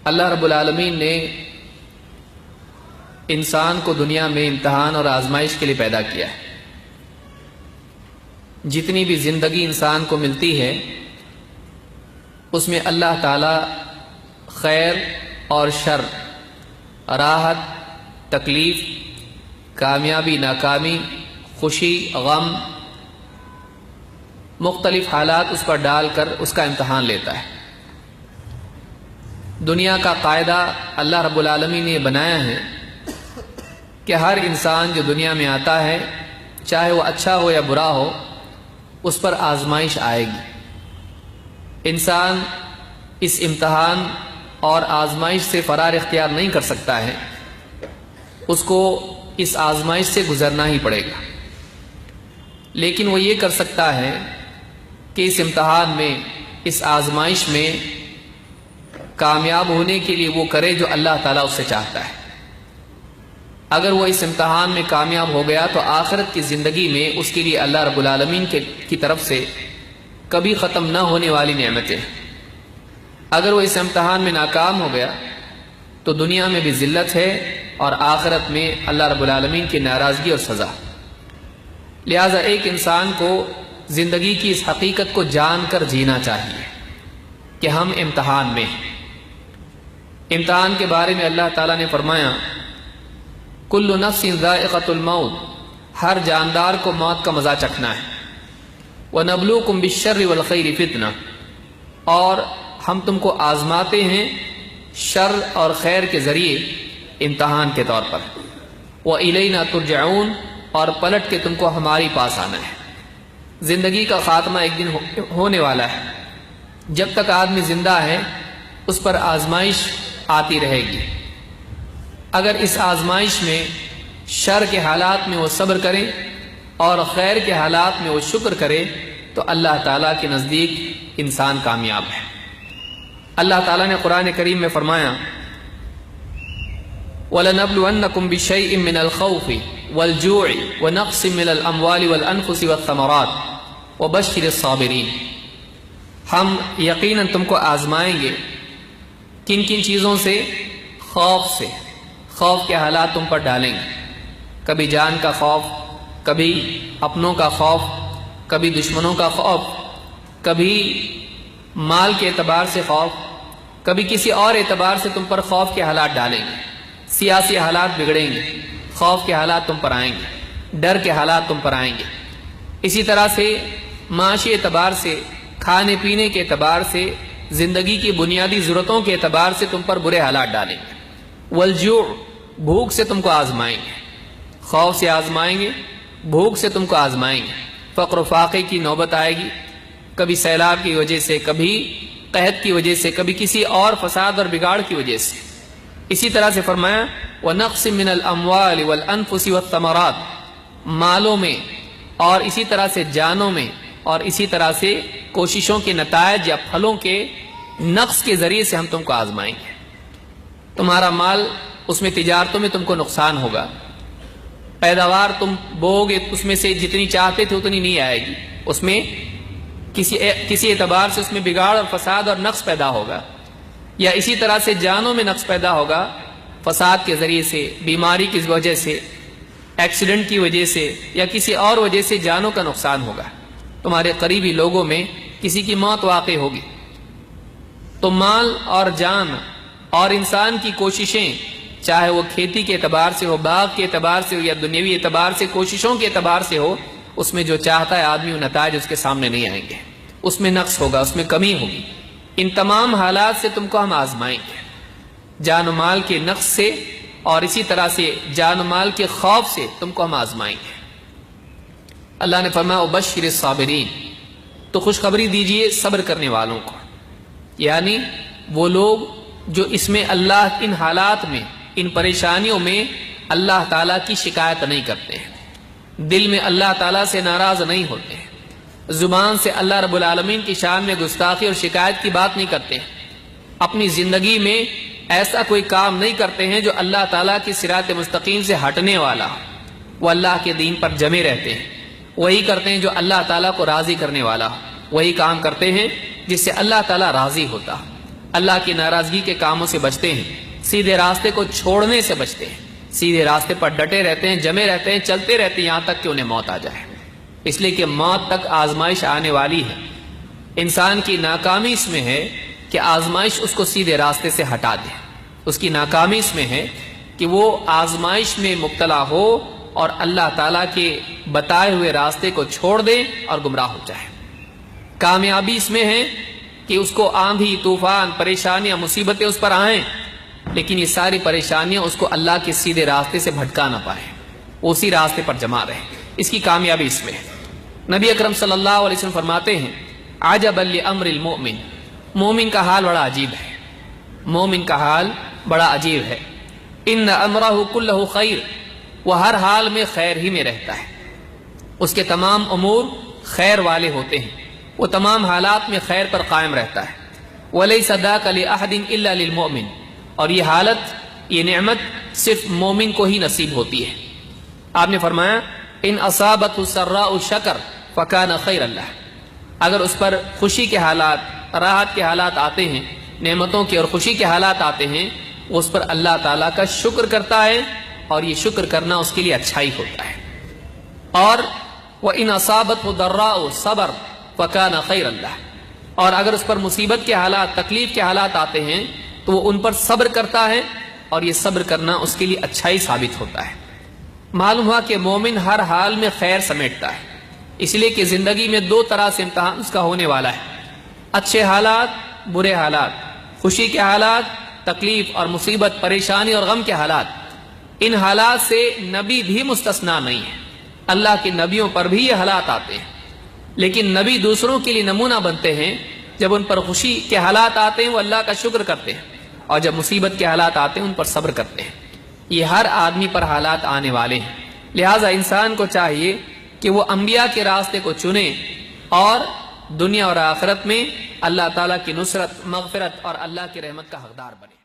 اللہ رب العالمین نے انسان کو دنیا میں امتحان اور آزمائش کے لیے پیدا کیا ہے۔ جتنی بھی زندگی انسان کو ملتی ہے اس میں اللہ تعالی خیر اور شر، راحت، تکلیف، کامیابی، ناکامی، خوشی، غم، مختلف حالات اس پر ڈال کر اس کا امتحان لیتا ہے۔ دنیا کا قاعدہ اللہ رب العالمین نے یہ بنایا ہے کہ ہر انسان جو دنیا میں آتا ہے، چاہے وہ اچھا ہو یا برا ہو، اس پر آزمائش آئے گی۔ انسان اس امتحان اور آزمائش سے فرار اختیار نہیں کر سکتا ہے، اس کو اس آزمائش سے گزرنا ہی پڑے گا۔ لیکن وہ یہ کر سکتا ہے کہ اس امتحان میں، اس آزمائش میں کامیاب ہونے کے لیے وہ کرے جو اللہ تعالیٰ اس سے چاہتا ہے۔ اگر وہ اس امتحان میں کامیاب ہو گیا تو آخرت کی زندگی میں اس کے لیے اللہ رب العالمین کی طرف سے کبھی ختم نہ ہونے والی نعمتیں۔ اگر وہ اس امتحان میں ناکام ہو گیا تو دنیا میں بھی ذلت ہے اور آخرت میں اللہ رب العالمین کی ناراضگی اور سزا۔ لہٰذا ایک انسان کو زندگی کی اس حقیقت کو جان کر جینا چاہیے کہ ہم امتحان میں ہیں۔ امتحان کے بارے میں اللہ تعالیٰ نے فرمایا، کل نفس ذائقۃ الموت، ہر جاندار کو موت کا مزہ چکھنا ہے۔ وَنَبْلُوكُمْ بِالشَّرِّ وَالْخَيْرِ فِتْنَةً، اور ہم تم کو آزماتے ہیں شر اور خیر کے ذریعے امتحان کے طور پر۔ وَإِلَيْنَا تُرْجَعُونَ، اور پلٹ کے تم کو ہماری پاس آنا ہے۔ زندگی کا خاتمہ ایک دن ہونے والا ہے۔ جب تک آدمی زندہ ہے اس پر آزمائش آتی رہے گی۔ اگر اس آزمائش میں شر کے حالات میں وہ صبر کرے اور خیر کے حالات میں وہ شکر کرے تو اللہ تعالیٰ کے نزدیک انسان کامیاب ہے۔ اللہ تعالیٰ نے قرآن کریم میں فرمایا، وَلَنَبْلُوَنَّكُمْ بِشَيْءٍ مِّنَ الْخَوْفِ وَالْجُوعِ وَنَقْصٍ مِّنَ الْأَمْوَالِ وَالْأَنفُسِ وَالثَّمَرَاتِ وَبَشِّرِ الصَّابِرِينَ، ہم یقیناً تم کو آزمائیں گے۔ کن کن چیزوں سے؟ خوف سے، خوف کے حالات تم پر ڈالیں گے۔ کبھی جان کا خوف، کبھی اپنوں کا خوف، کبھی دشمنوں کا خوف، کبھی مال کے اعتبار سے خوف، کبھی کسی اور اعتبار سے تم پر خوف کے حالات ڈالیں گے۔ سیاسی حالات بگڑیں گے، خوف کے حالات تم پر آئیں گے، ڈر کے حالات تم پر آئیں گے۔ اسی طرح سے معاشی اعتبار سے، کھانے پینے کے اعتبار سے، زندگی کی بنیادی ضرورتوں کے اعتبار سے تم پر برے حالات ڈالیں گے۔ والجوع، بھوک سے تم کو آزمائیں گے، خوف سے آزمائیں گے، بھوک سے تم کو آزمائیں گے۔ فقر و فاقے کی نوبت آئے گی، کبھی سیلاب کی وجہ سے، کبھی قحط کی وجہ سے، کبھی کسی اور فساد اور بگاڑ کی وجہ سے۔ اسی طرح سے فرمایا، وَنَقْصٍ مِّنَ الْأَمْوَالِ وَالْأَنفُسِ وَالثَّمَرَاتِ، مالوں میں اور اسی طرح سے جانوں میں اور اسی طرح سے کوششوں کے نتائج یا پھلوں کے نقص کے ذریعے سے ہم تم کو آزمائیں گے۔ تمہارا مال، اس میں تجارتوں میں تم کو نقصان ہوگا، پیداوار تم بوؤ گے اس میں سے جتنی چاہتے تھے اتنی نہیں آئے گی، اس میں کسی اعتبار سے اس میں بگاڑ اور فساد اور نقص پیدا ہوگا، یا اسی طرح سے جانوں میں نقص پیدا ہوگا، فساد کے ذریعے سے، بیماری کی وجہ سے، ایکسیڈنٹ کی وجہ سے یا کسی اور وجہ سے جانوں کا نقصان ہوگا۔ تمہارے قریبی لوگوں میں کسی کی موت واقع ہوگی۔ تو مال اور جان اور انسان کی کوششیں، چاہے وہ کھیتی کے اعتبار سے ہو، باغ کے اعتبار سے ہو یا دنیوی اعتبار سے، کوششوں کے اعتبار سے ہو، اس میں جو چاہتا ہے آدمی وہ نتائج اس کے سامنے نہیں آئیں گے، اس میں نقص ہوگا، اس میں کمی ہوگی۔ ان تمام حالات سے تم کو ہم آزمائیں گے، جان و مال کے نقص سے اور اسی طرح سے جان و مال کے خوف سے تم کو ہم آزمائیں گے۔ اللہ نے فرمایا وبشر الصابرین، تو خوشخبری دیجئے صبر کرنے والوں کو، یعنی وہ لوگ جو اس میں اللہ، ان حالات میں، ان پریشانیوں میں اللہ تعالیٰ کی شکایت نہیں کرتے ہیں، دل میں اللہ تعالیٰ سے ناراض نہیں ہوتے ہیں، زبان سے اللہ رب العالمین کی شان میں گستاخی اور شکایت کی بات نہیں کرتے ہیں، اپنی زندگی میں ایسا کوئی کام نہیں کرتے ہیں جو اللہ تعالیٰ کی صراط مستقیم سے ہٹنے والا ہو، وہ اللہ کے دین پر جمے رہتے ہیں، وہی کرتے ہیں جو اللہ تعالیٰ کو راضی کرنے والا ہو، وہی کام کرتے ہیں جس سے اللہ تعالیٰ راضی ہوتا، اللہ کی ناراضگی کے کاموں سے بچتے ہیں، سیدھے راستے کو چھوڑنے سے بچتے ہیں، سیدھے راستے پر ڈٹے رہتے ہیں، جمے رہتے ہیں، چلتے رہتے ہیں یہاں تک کہ انہیں موت آ جائے، اس لیے کہ موت تک آزمائش آنے والی ہے۔ انسان کی ناکامی اس میں ہے کہ آزمائش اس کو سیدھے راستے سے ہٹا دے، اس کی ناکامی اس میں ہے کہ وہ آزمائش میں مبتلا ہو اور اللہ تعالیٰ کے بتائے ہوئے راستے کو چھوڑ دے اور گمراہ ہو جائے۔ کامیابی اس میں ہے کہ اس کو آندھی، طوفان، پریشانیاں، مصیبتیں اس پر آئیں، لیکن یہ ساری پریشانیاں اس کو اللہ کے سیدھے راستے سے بھٹکا نہ پائیں، وہ اسی راستے پر جمع رہے، اس کی کامیابی اس میں ہے۔ نبی اکرم صلی اللہ علیہ وسلم فرماتے ہیں عجبا لامر المؤمن، مومن کا حال بڑا عجیب ہے، مومن کا حال بڑا عجیب ہے۔ ان امرہ کلہ خیر، وہ ہر حال میں خیر ہی میں رہتا ہے، اس کے تمام امور خیر والے ہوتے ہیں، وہ تمام حالات میں خیر پر قائم رہتا ہے۔ ولیس ذاک لأحد الا للمؤمن، اور یہ حالت، یہ نعمت صرف مومن کو ہی نصیب ہوتی ہے۔ آپ نے فرمایا ان اصابت السراء شکر فکان خیر اللہ، اگر اس پر خوشی کے حالات، راحت کے حالات آتے ہیں، نعمتوں کے اور خوشی کے حالات آتے ہیں، وہ اس پر اللہ تعالیٰ کا شکر کرتا ہے، اور یہ شکر کرنا اس کے لیے اچھائی ہوتا ہے۔ اور وَإِنْ أَصَابَتْهُ ضَرَّاءُ صَبَرَ فَكَانَ خَيْرًا لَهُ، اور اگر اس پر مصیبت کے حالات، تکلیف کے حالات آتے ہیں تو وہ ان پر صبر کرتا ہے، اور یہ صبر کرنا اس کے لیے اچھائی ثابت ہوتا ہے۔ معلوم ہوا کہ مومن ہر حال میں خیر سمیٹتا ہے، اس لیے کہ زندگی میں دو طرح سے امتحان اس کا ہونے والا ہے، اچھے حالات، برے حالات، خوشی کے حالات، تکلیف اور مصیبت، پریشانی اور غم کے حالات۔ ان حالات سے نبی بھی مستثنا نہیں ہے، اللہ کے نبیوں پر بھی یہ حالات آتے ہیں، لیکن نبی دوسروں کے لیے نمونہ بنتے ہیں۔ جب ان پر خوشی کے حالات آتے ہیں وہ اللہ کا شکر کرتے ہیں، اور جب مصیبت کے حالات آتے ہیں ان پر صبر کرتے ہیں۔ یہ ہر آدمی پر حالات آنے والے ہیں، لہٰذا انسان کو چاہیے کہ وہ انبیاء کے راستے کو چنے اور دنیا اور آخرت میں اللہ تعالیٰ کی نصرت، مغفرت اور اللہ کی رحمت کا حقدار بنے۔